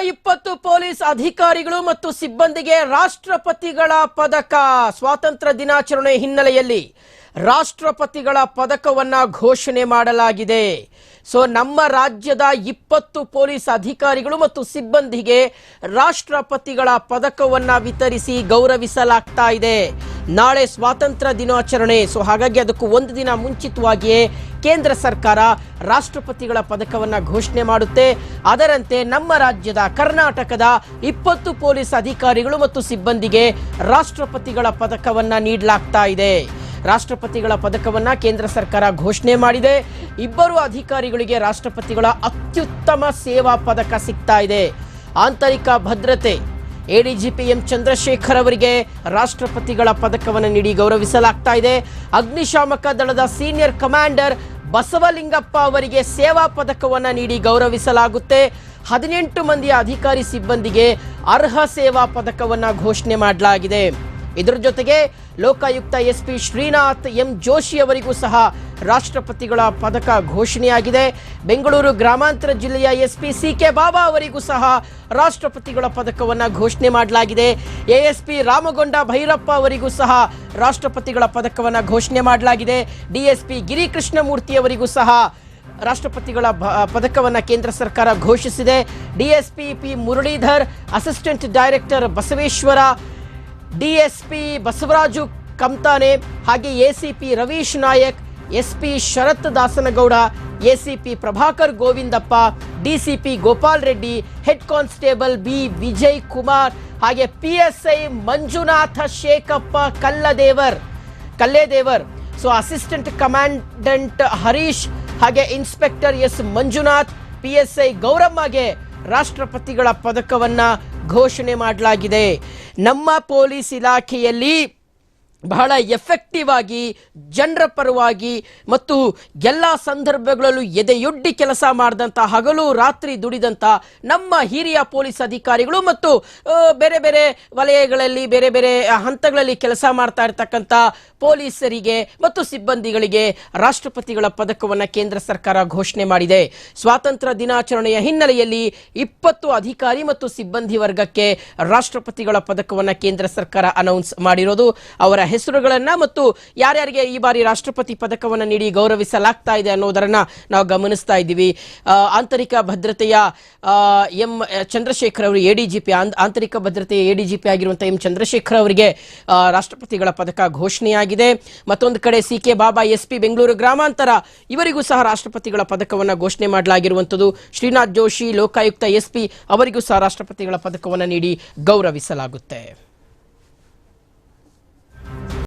120 police ಅಧಿಕಾರಿಗಳು ಮತ್ತು ಸಿಬ್ಬಂದಿಗೆ ರಾಷ್ಟ್ರಪತಿಗಳ ಪದಕ. ಸ್ವಾತಂತ್ರ್ಯ ದಿನಾಚರಣೆ ಹಿನ್ನೆಲೆಯಲ್ಲಿ ರಾಷ್ಟ್ರಪತಿಗಳ ಪದಕವನ್ನ ಘೋಷಣೆ ಮಾಡಲಾಗಿದೆ. ಸೊ ನಮ್ಮ ರಾಜ್ಯದ 20 ಪೊಲೀಸ್ ಅಧಿಕಾರಿಗಳು ಮತ್ತು ಸಿಬ್ಬಂದಿಗೆ ರಾಷ್ಟ್ರಪತಿಗಳ ಪದಕವನ್ನ ವಿತರಿಸಿ ಗೌರವಿಸಲಾಗ್ತಾ ಇದೆ. ನಾಳೆ ಸ್ವಾತಂತ್ರ್ಯ ದಿನಾಚರಣೆ. ಸೊ ಹಾಗಾಗಿ ಅದಕ್ಕೂ ಒಂದು ದಿನ ಮುಂಚಿತವಾಗಿಯೇ ಕೇಂದ್ರ ಸರ್ಕಾರ ರಾಷ್ಟ್ರಪತಿಗಳ ಪದಕವನ್ನ ಘೋಷಣೆ ಮಾಡುತ್ತೆ. ಅದರಂತೆ ನಮ್ಮ ರಾಜ್ಯದ ಕರ್ನಾಟಕದ 20 ಪೊಲೀಸ್ ಅಧಿಕಾರಿಗಳು ಮತ್ತು ಸಿಬ್ಬಂದಿಗೆ ರಾಷ್ಟ್ರಪತಿಗಳ ಪದಕವನ್ನ ನೀಡಲಾಗ್ತಾ ಇದೆ. ರಾಷ್ಟ್ರಪತಿಗಳ ಪದಕವನ್ನ ಕೇಂದ್ರ ಸರ್ಕಾರ ಘೋಷಣೆ ಮಾಡಿದೆ. ಇಬ್ಬರು ಅಧಿಕಾರಿಗಳಿಗೆ ರಾಷ್ಟ್ರಪತಿಗಳ ಅತ್ಯುತ್ತಮ ಸೇವಾ ಪದಕ ಸಿಗ್ತಾ ಇದೆ. ಆಂತರಿಕ ಭದ್ರತೆ ಎಡಿಜಿಪಿ ಎಂ ಚಂದ್ರಶೇಖರ್ ಅವರಿಗೆ ರಾಷ್ಟ್ರಪತಿಗಳ ಪದಕವನ್ನು ನೀಡಿ ಗೌರವಿಸಲಾಗ್ತಾ ಇದೆ. ಅಗ್ನಿಶಾಮಕ ದಳದ ಸೀನಿಯರ್ ಕಮಾಂಡರ್ ಬಸವಲಿಂಗಪ್ಪ ಅವರಿಗೆ ಸೇವಾ ಪದಕವನ್ನು ನೀಡಿ ಗೌರವಿಸಲಾಗುತ್ತೆ. 18 ಮಂದಿಯ ಅಧಿಕಾರಿ ಸಿಬ್ಬಂದಿಗೆ ಅರ್ಹ ಸೇವಾ ಪದಕವನ್ನು ಘೋಷಣೆ ಮಾಡಲಾಗಿದೆ. ಇದರ ಜೊತೆಗೆ ಲೋಕಾಯುಕ್ತ ಎಸ್ಪಿ ಶ್ರೀನಾಥ್ ಎಂ ಜೋಶಿ ಅವರಿಗೂ ಸಹ ರಾಷ್ಟ್ರಪತಿಗಳ ಪದಕ ಘೋಷಣೆಯಾಗಿದೆ. ಬೆಂಗಳೂರು ಗ್ರಾಮಾಂತರ ಜಿಲ್ಲೆಯ ಎಸ್ಪಿ ಸಿಕೆ ಬಾಬಾ ಅವರಿಗೂ ಸಹ ರಾಷ್ಟ್ರಪತಿಗಳ ಪದಕವನ್ನು ಘೋಷಣೆ ಮಾಡಲಾಗಿದೆ. ಎಎಸ್ಪಿ ರಾಮಗೊಂಡ ಭೈರಪ್ಪ ಅವರಿಗೂ ಸಹ ರಾಷ್ಟ್ರಪತಿಗಳ ಪದಕವನ್ನು ಘೋಷಣೆ ಮಾಡಲಾಗಿದೆ. ಡಿಎಸ್ಪಿ ಗಿರಿಕೃಷ್ಣಮೂರ್ತಿ ಅವರಿಗೂ ಸಹ ರಾಷ್ಟ್ರಪತಿಗಳ ಪದಕವನ್ನು ಕೇಂದ್ರ ಸರ್ಕಾರ ಘೋಷಿಸಿದೆ. DSP P Muralidhar, assistant director Basaveshwara, DSP Basavaraju Kamtane, ಹಾಗೆ ACP Ravish Nayak, SP Sharath Dasanagouda, ACP Prabhakar Govindappa, DCP Gopal Reddy, head constable B Vijay Kumar, ಹಾಗೆ PSI Manjunatha Shekhappa Kalledevar, so assistant commandant Harish, ಹಾಗೆ ಇನ್ಸ್ಪೆಕ್ಟರ್ ಎಸ್ ಮಂಜುನಾಥ್, ಪಿಎಸ್ಐ ಗೌರಮ್ಮಗೆ ರಾಷ್ಟ್ರಪತಿಗಳ ಪದಕವನ್ನ ಘೋಷಣೆ ಮಾಡಲಾಗಿದೆ. ನಮ್ಮ ಪೊಲೀಸ್ ಇಲಾಖೆಯಲ್ಲಿ ಬಹಳ ಎಫೆಕ್ಟಿವ್ ಆಗಿ ಜನರ ಪರವಾಗಿ ಮತ್ತು ಎಲ್ಲ ಸಂದರ್ಭಗಳಲ್ಲೂ ಎದೆಯೊಡ್ಡಿ ಕೆಲಸ ಮಾಡಿದಂಥ, ಹಗಲು ರಾತ್ರಿ ದುಡಿದಂಥ ನಮ್ಮ ಹಿರಿಯ ಪೊಲೀಸ್ ಅಧಿಕಾರಿಗಳು ಮತ್ತು ಬೇರೆ ಬೇರೆ ವಲಯಗಳಲ್ಲಿ ಬೇರೆ ಬೇರೆ ಹಂತಗಳಲ್ಲಿ ಕೆಲಸ ಮಾಡ್ತಾ ಇರ್ತಕ್ಕಂಥ ಪೊಲೀಸರಿಗೆ ಮತ್ತು ಸಿಬ್ಬಂದಿಗಳಿಗೆ ರಾಷ್ಟ್ರಪತಿಗಳ ಪದಕವನ್ನು ಕೇಂದ್ರ ಸರ್ಕಾರ ಘೋಷಣೆ ಮಾಡಿದೆ. ಸ್ವಾತಂತ್ರ್ಯ ದಿನಾಚರಣೆಯ ಹಿನ್ನೆಲೆಯಲ್ಲಿ 20 ಅಧಿಕಾರಿ ಮತ್ತು ಸಿಬ್ಬಂದಿ ವರ್ಗಕ್ಕೆ ರಾಷ್ಟ್ರಪತಿಗಳ ಪದಕವನ್ನು ಕೇಂದ್ರ ಸರ್ಕಾರ ಅನೌನ್ಸ್ ಮಾಡಿರೋದು. ಅವರ ಹೆಸರುಗಳನ್ನ ಮತ್ತು ಯಾರ್ಯಾರಿಗೆ ಈ ಬಾರಿ ರಾಷ್ಟ್ರಪತಿ ಪದಕವನ್ನು ನೀಡಿ ಗೌರವಿಸಲಾಗ್ತಾ ಇದೆ ಅನ್ನೋದನ್ನ ನಾವು ಗಮನಿಸ್ತಾ ಇದ್ದೀವಿ. ಆಂತರಿಕ ಭದ್ರತೆಯ ಎಂ ಚಂದ್ರಶೇಖರ್ ಅವರು ಎಡಿಜಿಪಿ, ಆಂತರಿಕ ಭದ್ರತೆಯ ಎಡಿಜಿಪಿ ಆಗಿರುವಂತಹ ಎಂ ಚಂದ್ರಶೇಖರ್ ಅವರಿಗೆ ರಾಷ್ಟ್ರಪತಿಗಳ ಪದಕ ಘೋಷಣೆಯಾಗಿದೆ. ಮತ್ತೊಂದು ಕಡೆ ಸಿಕೆ ಬಾಬಾ ಎಸ್ಪಿ ಬೆಂಗಳೂರು ಗ್ರಾಮಾಂತರ ಇವರಿಗೂ ಸಹ ರಾಷ್ಟ್ರಪತಿಗಳ ಪದಕವನ್ನು ಘೋಷಣೆ ಮಾಡಲಾಗಿರುವಂಥದ್ದು. ಶ್ರೀನಾಥ್ ಜೋಶಿ ಲೋಕಾಯುಕ್ತ ಎಸ್ಪಿ ಅವರಿಗೂ ಸಹ ರಾಷ್ಟ್ರಪತಿಗಳ ಪದಕವನ್ನು ನೀಡಿ ಗೌರವಿಸಲಾಗುತ್ತೆ.